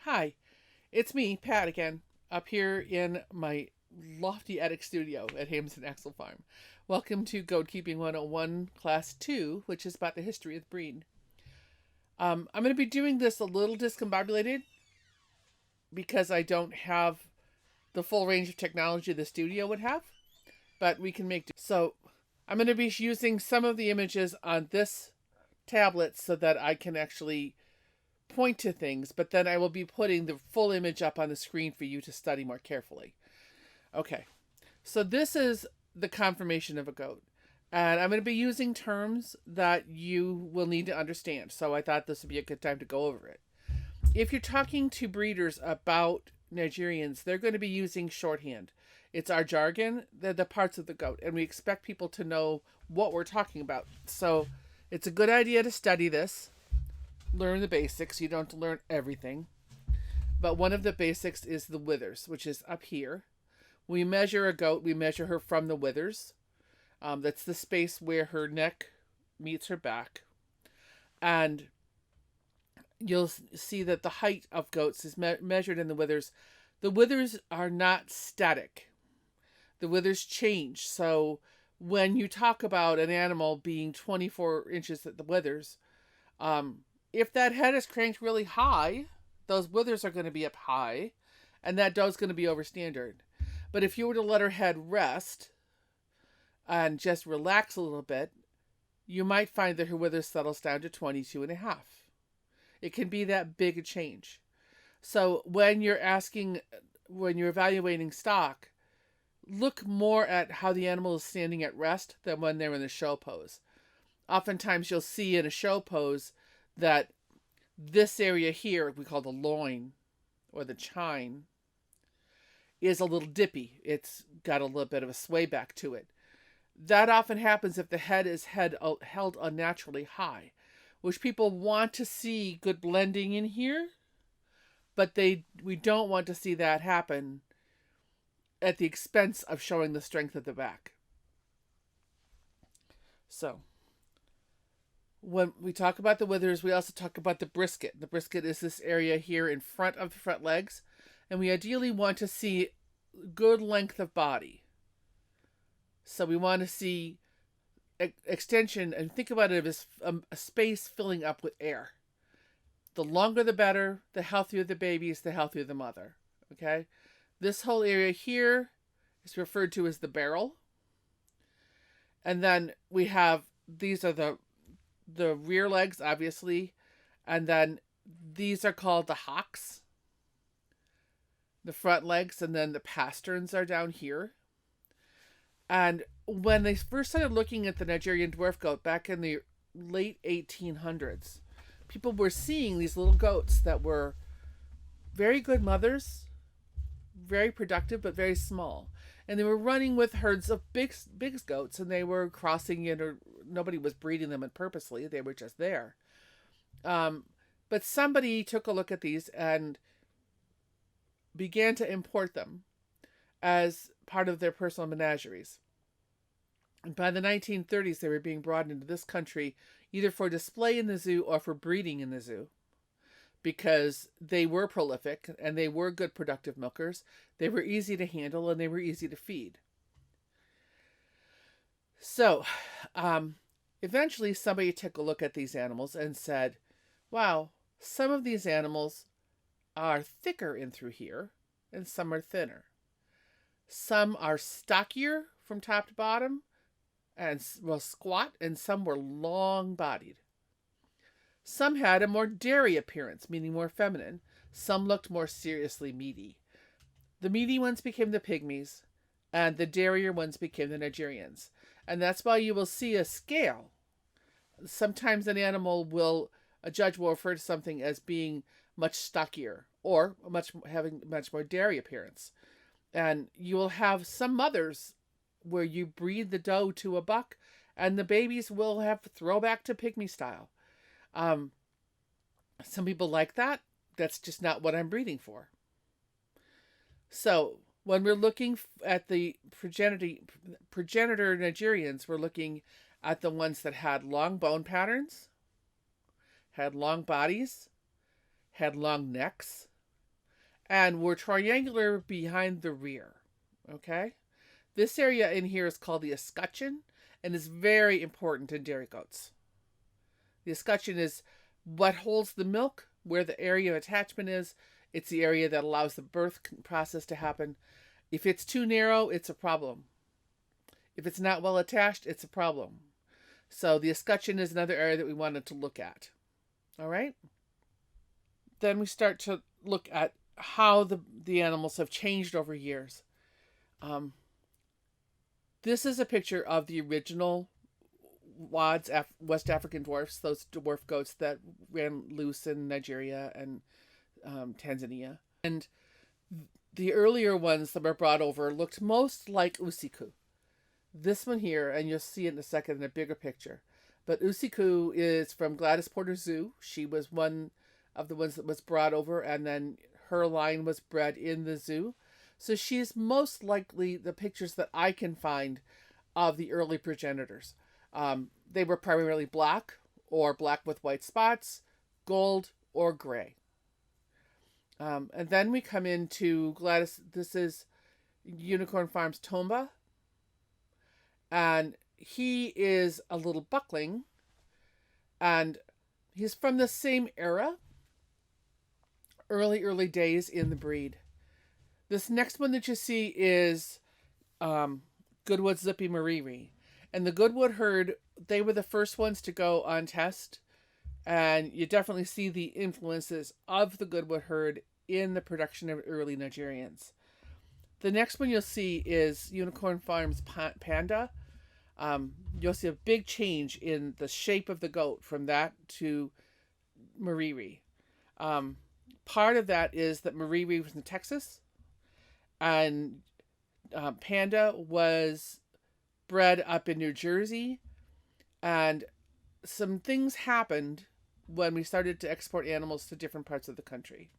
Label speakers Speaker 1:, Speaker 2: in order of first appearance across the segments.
Speaker 1: Hi, it's me, Pat, again, up here in my lofty attic studio at Hames and Axel Farm. Welcome to Goat Keeping 101, Class 2, which is about the history of the breed. I'm going to be doing this a little discombobulated because I don't have the full range of technology the studio would have, but we can make do. So I'm going to be using some of the images on this tablet so that I can actually point to things, but then I will be putting the full image up on the screen for you to study more carefully. Okay, so this is the conformation of a goat. And I'm going to be using terms that you will need to understand. So I thought this would be a good time to go over it. If you're talking to breeders about Nigerians, they're going to be using shorthand. It's our jargon, they're the parts of the goat, and we expect people to know what we're talking about. So it's a good idea to study this, learn the basics. You don't have to learn everything. But one of the basics is the withers, which is up here. We measure a goat, we measure her from the withers. That's the space where her neck meets her back. And you'll see that the height of goats is measured in the withers. The withers are not static. The withers change. So when you talk about an animal being 24 inches at the withers, if that head is cranked really high, those withers are going to be up high, and that doe's going to be over standard. But if you were to let her head rest and just relax a little bit, you might find that her withers settles down to 22 and a half. It can be that big a change. So when you're evaluating stock, look more at how the animal is standing at rest than when they're in the show pose. Oftentimes you'll see in a show pose that this area here, we call the loin or the chine, is a little dippy. It's got a little bit of a sway back to it. That often happens if the head is held unnaturally high, which people want to see good blending in here, but we don't want to see that happen at the expense of showing the strength of the back. So when we talk about the withers, we also talk about the brisket. The brisket is this area here in front of the front legs, and we ideally want to see good length of body. So we want to see extension, and think about it as a space filling up with air. The longer the better, the healthier the babies, the healthier the mother. Okay? This whole area here is referred to as the barrel. And then we have, these are the rear legs, obviously, and then these are called the hocks, the front legs, and then the pasterns are down here. And when they first started looking at the Nigerian dwarf goat back in the late 1800s, people were seeing these little goats that were very good mothers, very productive, but very small. And they were running with herds of big goats, and they were crossing in, or nobody was breeding them purposely. They were just there. But somebody took a look at these and began to import them as part of their personal menageries. And by the 1930s, they were being brought into this country either for display in the zoo or for breeding in the zoo, because they were prolific and they were good productive milkers. They were easy to handle and they were easy to feed. So eventually somebody took a look at these animals and said, wow, some of these animals are thicker in through here and some are thinner. Some are stockier from top to bottom and squat, and some were long-bodied. Some had a more dairy appearance, meaning more feminine. Some looked more seriously meaty. The meaty ones became the pygmies, and the dairier ones became the Nigerians. And that's why you will see a scale. Sometimes a judge will refer to something as being much stockier or having much more dairy appearance. And you will have some mothers where you breed the doe to a buck, and the babies will have throwback to pygmy style. Some people like that. That's just not what I'm breeding for. So when we're looking at the progenitor Nigerians, we're looking at the ones that had long bone patterns, had long bodies, had long necks, and we're triangular behind the rear. Okay? This area in here is called the Eescutcheon and is very important in dairy goats. The Eescutcheon is what holds the milk, where the area of attachment is. It's the area that allows the birth process to happen. If it's too narrow, it's a problem. If it's not well attached, it's a problem. So the Eescutcheon is another area that we wanted to look at. All right? Then we start to look at how the animals have changed over years. This is a picture of the original WADs, West African dwarfs, those dwarf goats that ran loose in Nigeria and Tanzania. And the earlier ones that were brought over looked most like Eescutcheon. This one here, and you'll see it in a second in a bigger picture. But Eescutcheon is from Gladys Porter Zoo. She was one of the ones that was brought over, and then her line was bred in the zoo. So she's most likely the pictures that I can find of the early progenitors. They were primarily black or black with white spots, gold, or gray. And then we come into Gladys. This is Unicorn Farms Tomba. And he is a little buckling. And he's from the same era. Early days in the breed. This next one that you see is Goodwood Zippy Mariri. And the Goodwood herd, they were the first ones to go on test. And you definitely see the influences of the Goodwood herd in the production of early Nigerians. The next one you'll see is Unicorn Farms Panda. You'll see a big change in the shape of the goat from that to Mariri. Part of that is that Mariri was in Texas. And Panda was bred up in New Jersey, and some things happened when we started to export animals to different parts of the country.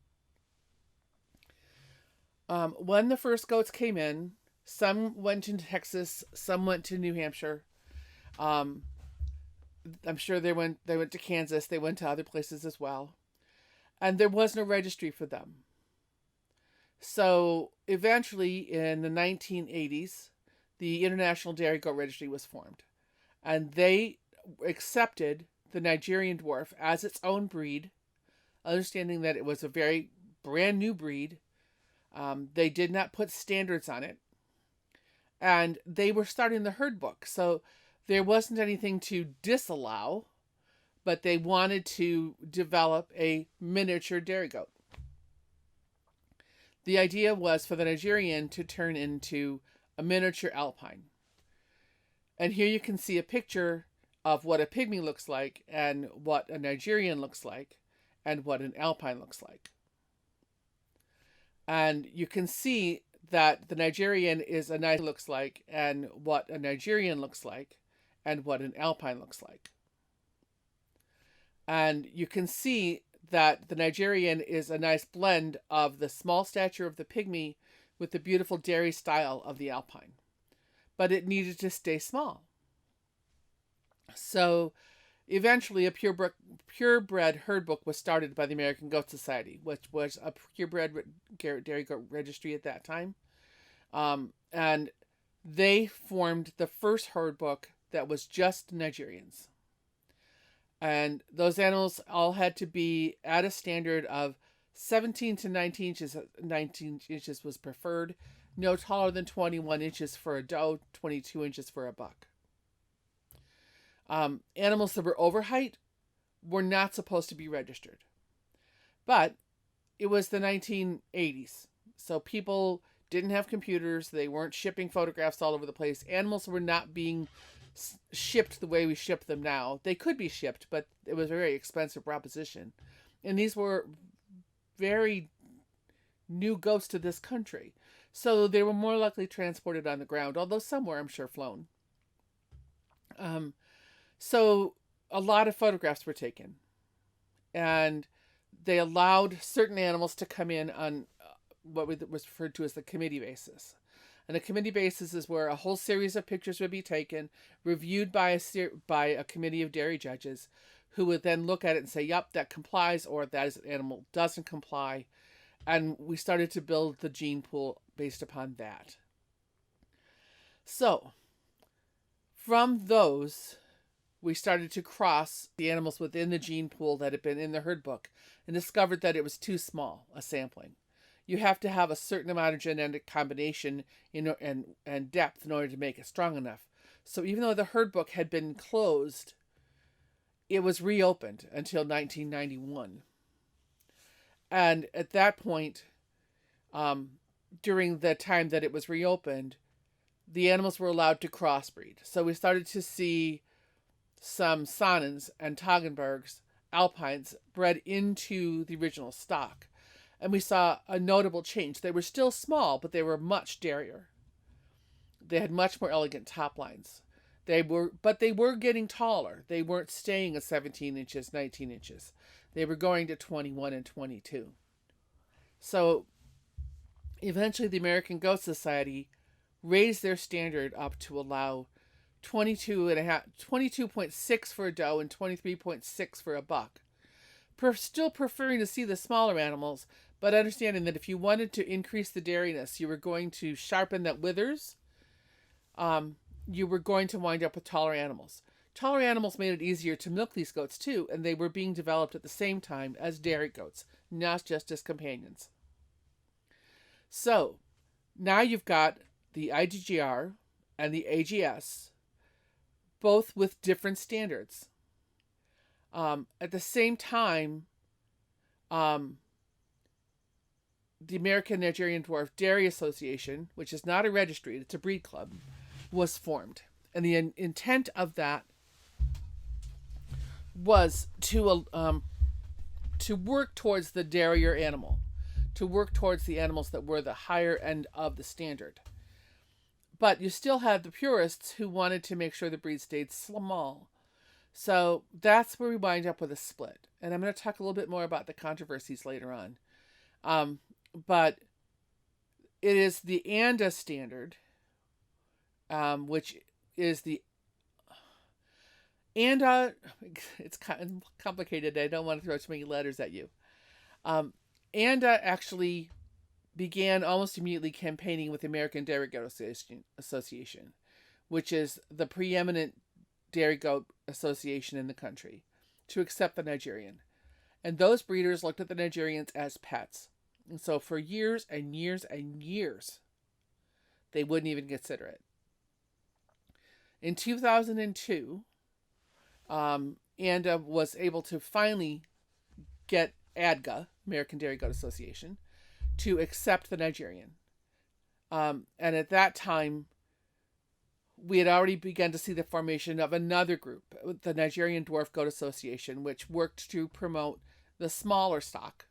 Speaker 1: When the first goats came in, some went to Texas, some went to New Hampshire. I'm sure they went to Kansas, they went to other places as well. And there was no registry for them. So eventually in the 1980s, the International Dairy Goat Registry was formed. And they accepted the Nigerian dwarf as its own breed, understanding that it was a very brand new breed. They did not put standards on it. And they were starting the herd book. So there wasn't anything to disallow, but they wanted to develop a miniature dairy goat. The idea was for the Nigerian to turn into a miniature alpine. And here you can see a picture of what a pygmy looks like and what a Nigerian looks like and what an alpine looks like. And you can see that the Nigerian is a nice looks like and what a Nigerian looks like and what an alpine looks like. And you can see that the Nigerian is a nice blend of the small stature of the pygmy with the beautiful dairy style of the alpine. But it needed to stay small. So eventually a purebred herd book was started by the American Goat Society, which was a purebred dairy goat registry at that time. And they formed the first herd book that was just Nigerians. And those animals all had to be at a standard of 17 to 19 inches. 19 inches was preferred. No taller than 21 inches for a doe, 22 inches for a buck. Animals that were over height were not supposed to be registered. But it was the 1980s. So people didn't have computers. They weren't shipping photographs all over the place. Animals were not being shipped the way we ship them now. They could be shipped, but it was a very expensive proposition. And these were very new goats to this country. So they were more likely transported on the ground, although some were, I'm sure, flown. So a lot of photographs were taken. And they allowed certain animals to come in on what was referred to as the committee basis. And a committee basis is where a whole series of pictures would be taken, reviewed by a committee of dairy judges, who would then look at it and say, yep, that complies, or that animal doesn't comply. And we started to build the gene pool based upon that. So, from those, we started to cross the animals within the gene pool that had been in the herd book and discovered that it was too small a sampling. You have to have a certain amount of genetic combination and depth in order to make it strong enough. So even though the herd book had been closed, it was reopened until 1991. And at that point, during the time that it was reopened, the animals were allowed to crossbreed. So we started to see some Sonnens and Toggenburgs, Alpines, bred into the original stock. And we saw a notable change. They were still small, but they were much dairier. They had much more elegant top lines. They were getting taller. They weren't staying at 17 inches, 19 inches. They were going to 21 and 22. So eventually the American Goat Society raised their standard up to allow 22.6 for a doe and 23.6 for a buck. Still preferring to see the smaller animals, but understanding that if you wanted to increase the dairiness, you were going to sharpen that withers. You were going to wind up with taller animals. Taller animals made it easier to milk these goats too, and they were being developed at the same time as dairy goats, not just as companions. So now you've got the IGGR and the AGS, both with different standards. At the same time, the American Nigerian Dwarf Dairy Association, which is not a registry, it's a breed club, was formed. And the intent of that was to work towards the dairier animal, to work towards the animals that were the higher end of the standard. But you still had the purists who wanted to make sure the breed stayed small. So that's where we wind up with a split. And I'm going to talk a little bit more about the controversies later on. But it is the ANDA standard, which is the ANDA. It's kind of complicated. I don't want to throw too many letters at you. ANDA actually began almost immediately campaigning with the American Dairy Goat Association, which is the preeminent dairy goat association in the country, to accept the Nigerian. And those breeders looked at the Nigerians as pets. And so for years and years and years, they wouldn't even consider it. In 2002, ANDA was able to finally get Adga, American Dairy Goat Association, to accept the Nigerian. And at that time, we had already begun to see the formation of another group, the Nigerian Dwarf Goat Association, which worked to promote the smaller stock.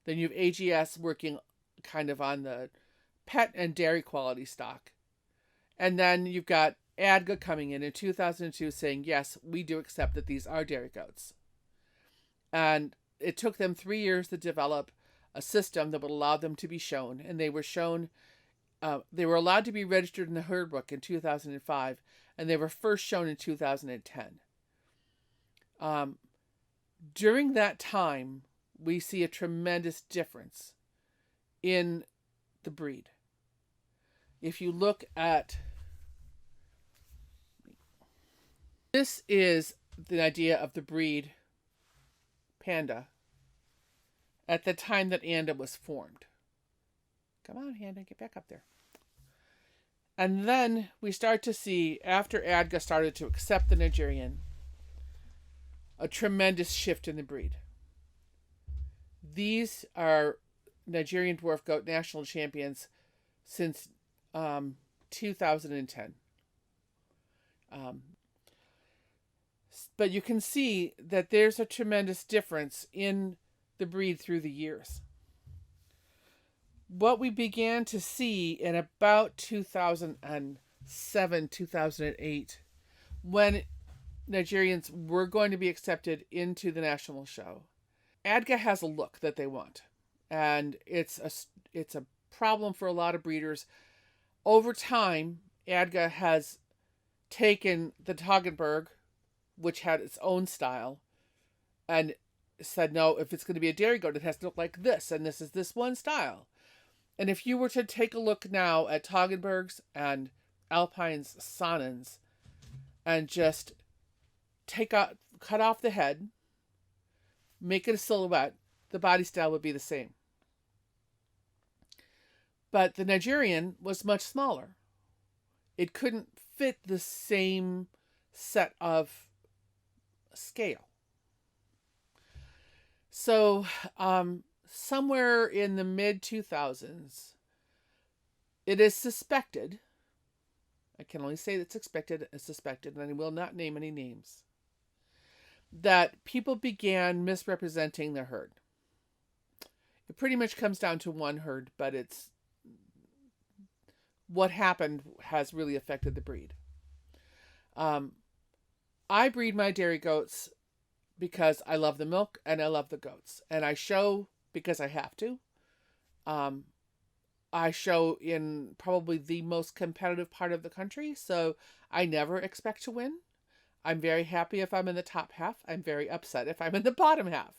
Speaker 1: Then you have AGS working kind of on the pet and dairy quality stock. And then you've got Adga coming in 2002 saying, yes, we do accept that these are dairy goats. And it took them 3 years to develop a system that would allow them to be shown. And they were shown, they were allowed to be registered in the herd book in 2005, and they were first shown in 2010. During that time, we see a tremendous difference in the breed. If you look at, this is the idea of the breed Panda at the time that ANDA was formed. Come on, Panda, get back up there. And then we start to see, after Adga started to accept the Nigerian, a tremendous shift in the breed. These are Nigerian Dwarf Goat national champions since 2010. But you can see that there's a tremendous difference in the breed through the years. What we began to see in about 2007, 2008, when Nigerians were going to be accepted into the national show, Adga has a look that they want. And it's a problem for a lot of breeders. Over time, Adga has taken the Toggenburg, which had its own style, and said, no, if it's going to be a dairy goat, it has to look like this, and this is this one style. And if you were to take a look now at Toggenburgs and Alpine's Sonnens and just cut off the head, make it a silhouette, the body style would be the same. But the Nigerian was much smaller. It couldn't fit the same set of scale. So somewhere in the mid-2000s, it is suspected, I can only say it's suspected, and I will not name any names, that people began misrepresenting the herd. It pretty much comes down to one herd, but it's what happened has really affected the breed. I breed my dairy goats because I love the milk and I love the goats. And I show because I have to. I show in probably the most competitive part of the country, so I never expect to win. I'm very happy if I'm in the top half. I'm very upset if I'm in the bottom half.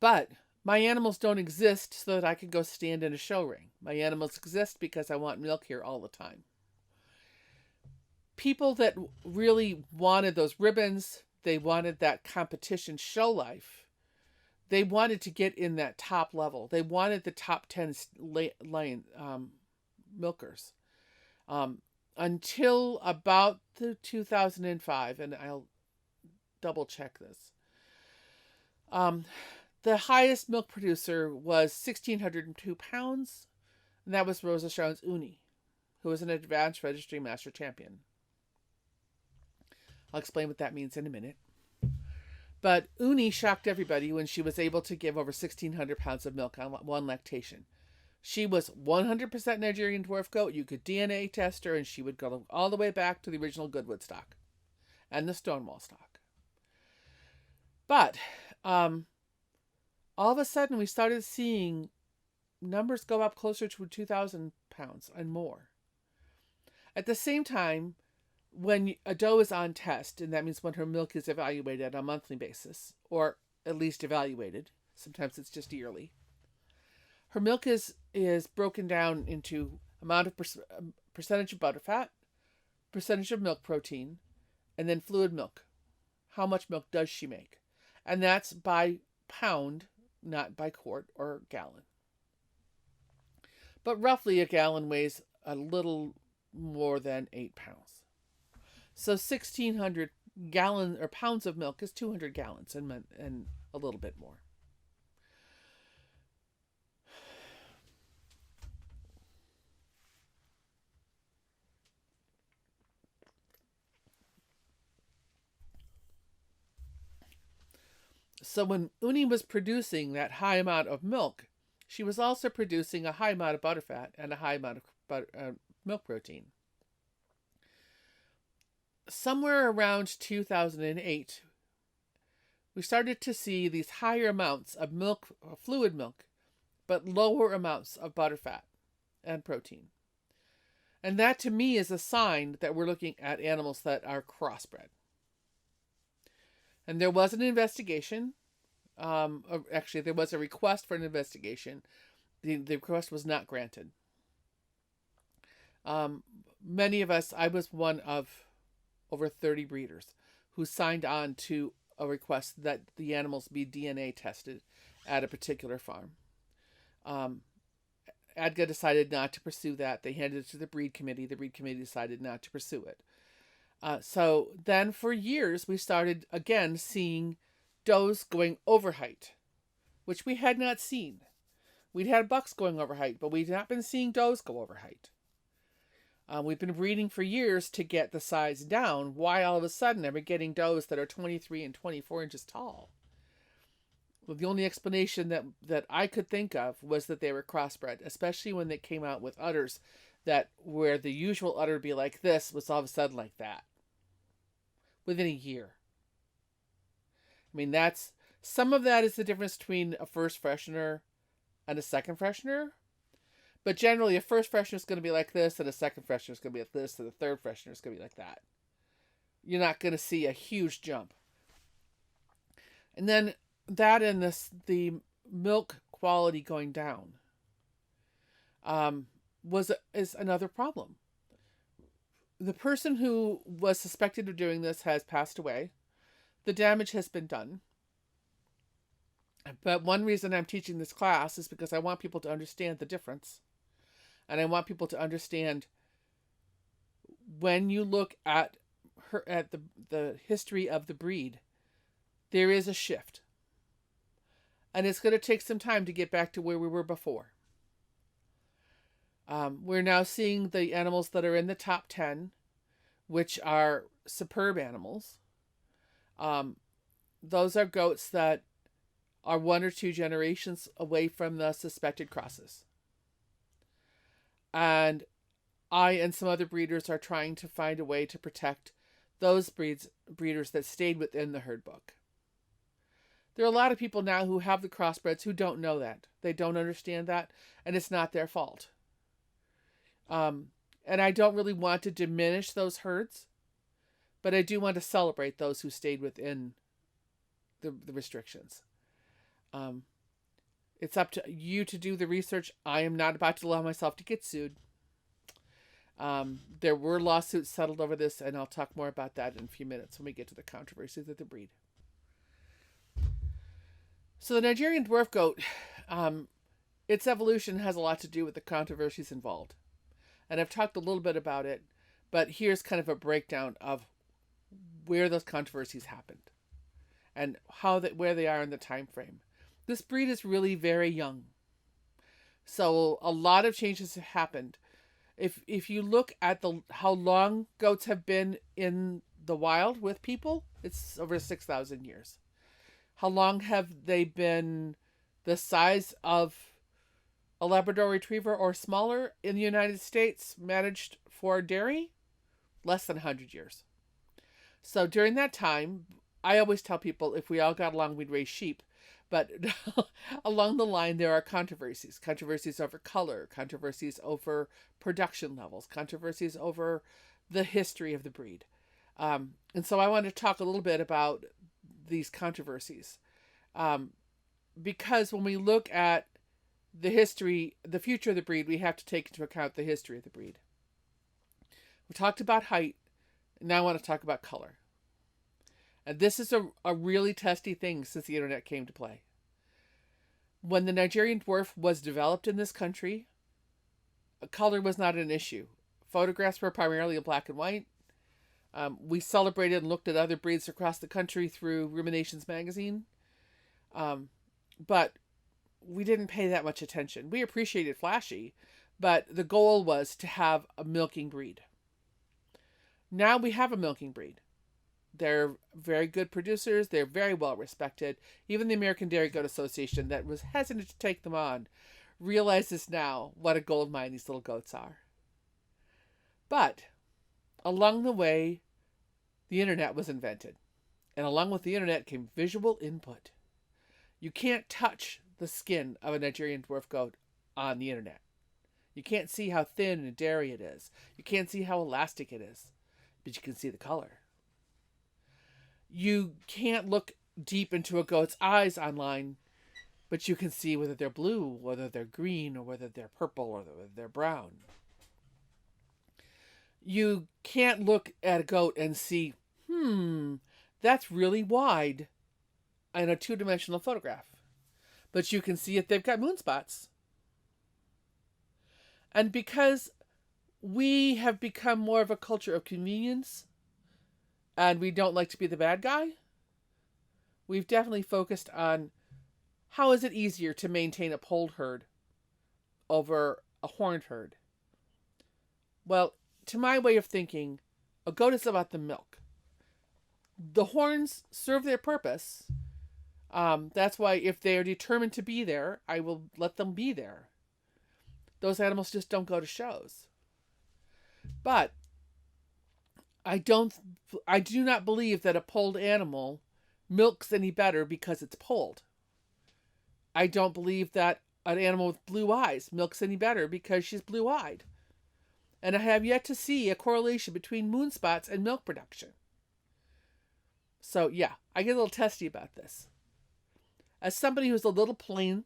Speaker 1: But my animals don't exist so that I can go stand in a show ring. My animals exist because I want milk here all the time. People that really wanted those ribbons, they wanted that competition show life. They wanted to get in that top level. They wanted the top 10 lane milkers. Until about the 2005, and I'll double check this. The highest milk producer was 1,602 pounds, and that was Rosa Sharon's Uni, who was an advanced registry master champion. I'll explain what that means in a minute. But Uni shocked everybody when she was able to give over 1,600 pounds of milk on one lactation. She was 100% Nigerian dwarf goat. You could DNA test her, and she would go all the way back to the original Goodwood stock and the Stonewall stock. But all of a sudden, we started seeing numbers go up closer to 2,000 pounds and more. At the same time, when a doe is on test, and that means when her milk is evaluated on a monthly basis, or at least evaluated, sometimes it's just yearly, her milk is broken down into amount of percentage of butterfat, percentage of milk protein, and then fluid milk. How much milk does she make? And that's by pound, not by quart or gallon. But roughly a gallon weighs a little more than 8 pounds. So 1,600 gallons or pounds of milk is 200 gallons and a little bit more. So when Uni was producing that high amount of milk, she was also producing a high amount of butterfat and a high amount of milk protein. Somewhere around 2008, we started to see these higher amounts of milk, fluid milk, but lower amounts of butterfat and protein. And that to me is a sign that we're looking at animals that are crossbred. And there was an investigation. Actually, there was a request for an investigation. The request was not granted. Many of us, I was one of over 30 breeders who signed on to a request that the animals be DNA tested at a particular farm. Adga decided not to pursue that. They handed it to the breed committee. The breed committee decided not to pursue it. So then for years, we started again seeing does going over height, which we had not seen. We'd had bucks going over height, but we'd not been seeing does go over height. We've been breeding for years to get the size down. Why all of a sudden are we getting does that are 23 and 24 inches tall? Well, the only explanation that I could think of was that they were crossbred, especially when they came out with udders that where the usual udder would be like this was all of a sudden like that within a year. I mean, some of that is the difference between a first freshener and a second freshener. But generally, a first freshener is going to be like this, and a second freshener is going to be like this, and a third freshener is going to be like that. You're not going to see a huge jump. And then that and the milk quality going down is another problem. The person who was suspected of doing this has passed away. The damage has been done. But one reason I'm teaching this class is because I want people to understand the difference. And I want people to understand when you look at the history of the breed, there is a shift. And it's going to take some time to get back to where we were before. We're now seeing the animals that are in the top 10, which are superb animals. Those are goats that are 1 or 2 generations away from the suspected crosses. And I and some other breeders are trying to find a way to protect those breeders that stayed within the herd book. There are a lot of people now who have the crossbreds who don't know that. They don't understand that, and it's not their fault. And I don't really want to diminish those herds, but I do want to celebrate those who stayed within the restrictions. It's up to you to do the research. I am not about to allow myself to get sued. There were lawsuits settled over this, and I'll talk more about that in a few minutes when we get to the controversies of the breed. So the Nigerian dwarf goat, its evolution has a lot to do with the controversies involved. And I've talked a little bit about it, but here's kind of a breakdown of where those controversies happened and where they are in the time frame. This breed is really very young. So a lot of changes have happened. If you look at how long goats have been in the wild with people, it's over 6,000 years. How long have they been the size of a Labrador Retriever or smaller in the United States, managed for dairy? Less than 100 years. So during that time, I always tell people if we all got along, we'd raise sheep. But along the line, there are controversies. Controversies over color, controversies over production levels, controversies over the history of the breed. And so I want to talk a little bit about these controversies. Because when we look at the history, the future of the breed, we have to take into account the history of the breed. We talked about height. Now I want to talk about color. And this is a really testy thing since the internet came to play. When the Nigerian dwarf was developed in this country, color was not an issue. Photographs were primarily in black and white. We celebrated and looked at other breeds across the country through Ruminations magazine. But we didn't pay that much attention. We appreciated flashy, but the goal was to have a milking breed. Now we have a milking breed. They're very good producers. They're very well respected. Even the American Dairy Goat Association, that was hesitant to take them on, realizes now what a gold mine these little goats are. But along the way, the internet was invented. And along with the internet came visual input. You can't touch the skin of a Nigerian dwarf goat on the internet. You can't see how thin and dairy it is. You can't see how elastic it is. But you can see the color. You can't look deep into a goat's eyes online, but you can see whether they're blue, whether they're green, or whether they're purple, or whether they're brown. You can't look at a goat and see, that's really wide in a 2-dimensional photograph. But you can see if they've got moon spots. And because we have become more of a culture of convenience, and we don't like to be the bad guy, we've definitely focused on how is it easier to maintain a polled herd over a horned herd. Well, to my way of thinking, a goat is about the milk. The horns serve their purpose. That's why if they are determined to be there, I will let them be there. Those animals just don't go to shows. But I do not believe that a polled animal milks any better because it's polled. I don't believe that an animal with blue eyes milks any better because she's blue-eyed. And I have yet to see a correlation between moon spots and milk production. So yeah, I get a little testy about this. As somebody who's a little plain,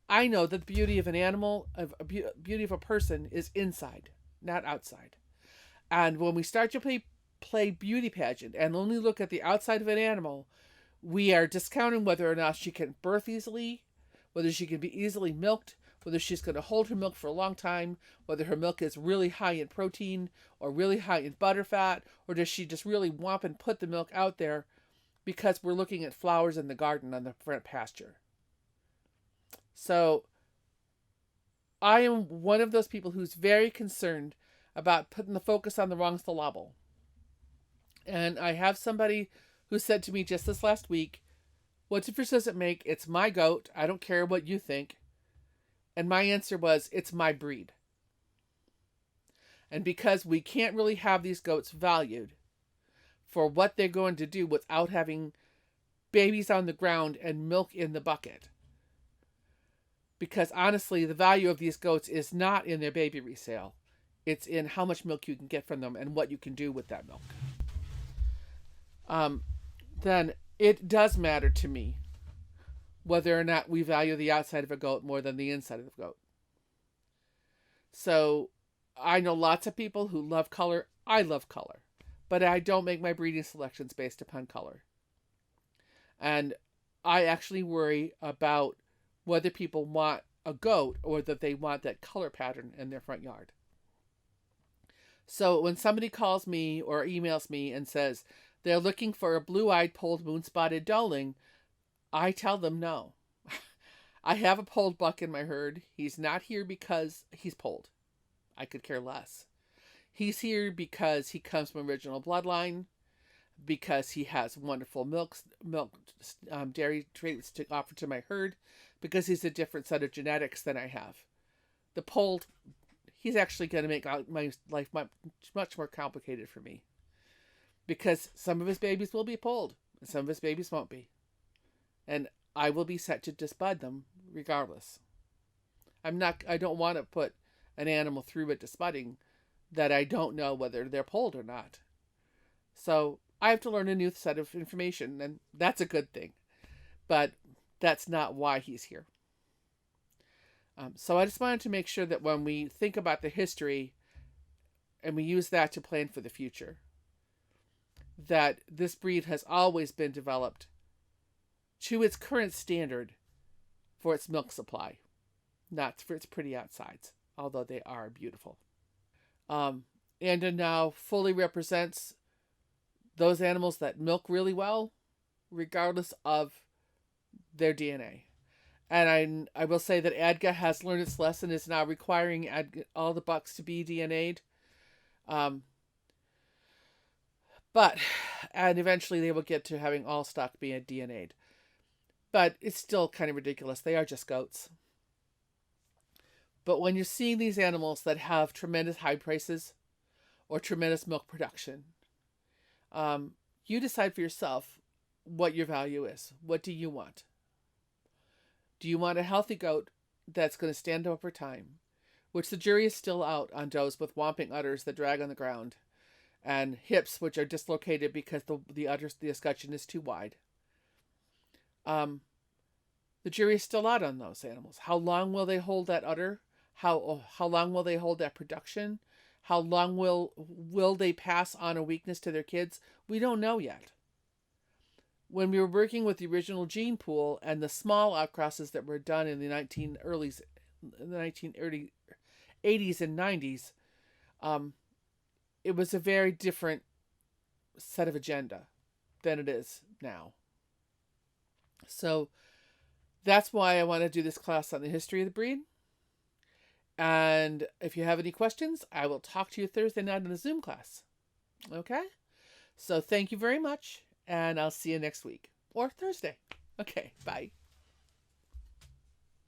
Speaker 1: I know that the beauty of an animal, beauty of a person, is inside, not outside. And when we start to play beauty pageant and only look at the outside of an animal, we are discounting whether or not she can birth easily, whether she can be easily milked, whether she's going to hold her milk for a long time, whether her milk is really high in protein or really high in butterfat, or does she just really whomp and put the milk out there because we're looking at flowers in the garden on the front pasture. So I am one of those people who's very concerned about putting the focus on the wrong syllable. And I have somebody who said to me just this last week, what difference does it make? It's my goat. I don't care what you think. And my answer was, it's my breed. And because we can't really have these goats valued for what they're going to do without having babies on the ground and milk in the bucket. Because honestly, the value of these goats is not in their baby resale. It's in how much milk you can get from them and what you can do with that milk. Then it does matter to me whether or not we value the outside of a goat more than the inside of the goat. So I know lots of people who love color. I love color. But I don't make my breeding selections based upon color. And I actually worry about whether people want a goat or that they want that color pattern in their front yard. So when somebody calls me or emails me and says they're looking for a blue-eyed polled moon-spotted doeling, I tell them no. I have a polled buck in my herd. He's not here because he's polled. I could care less. He's here because he comes from original bloodline, because he has wonderful dairy traits to offer to my herd, because he's a different set of genetics than I have. The polled, he's actually going to make my life much more complicated for me, because some of his babies will be polled and some of his babies won't be. And I will be set to disbud them regardless. I don't want to put an animal through a disbudding that I don't know whether they're polled or not. So I have to learn a new set of information, and that's a good thing. But that's not why he's here. So I just wanted to make sure that when we think about the history and we use that to plan for the future, that this breed has always been developed to its current standard for its milk supply, not for its pretty outsides, although they are beautiful. Anda now fully represents those animals that milk really well, regardless of their DNA. And I will say that Adga has learned its lesson, is now requiring all the bucks to be DNA'd. And eventually they will get to having all stock being DNA'd. But it's still kind of ridiculous. They are just goats. But when you're seeing these animals that have tremendous hide prices or tremendous milk production, you decide for yourself what your value is. What do you want? Do you want a healthy goat that's going to stand up over time, which the jury is still out on does with whomping udders that drag on the ground, and hips which are dislocated because the Eescutcheon is too wide? The jury is still out on those animals. How long will they hold that udder? How long will they hold that production? How long will they pass on a weakness to their kids? We don't know yet. When we were working with the original gene pool and the small outcrosses that were done in the 1980s and 90s, it was a very different set of agenda than it is now. So that's why I want to do this class on the history of the breed. And if you have any questions, I will talk to you Thursday night in the Zoom class. Okay? So thank you very much, and I'll see you next week. Or Thursday. Okay, bye.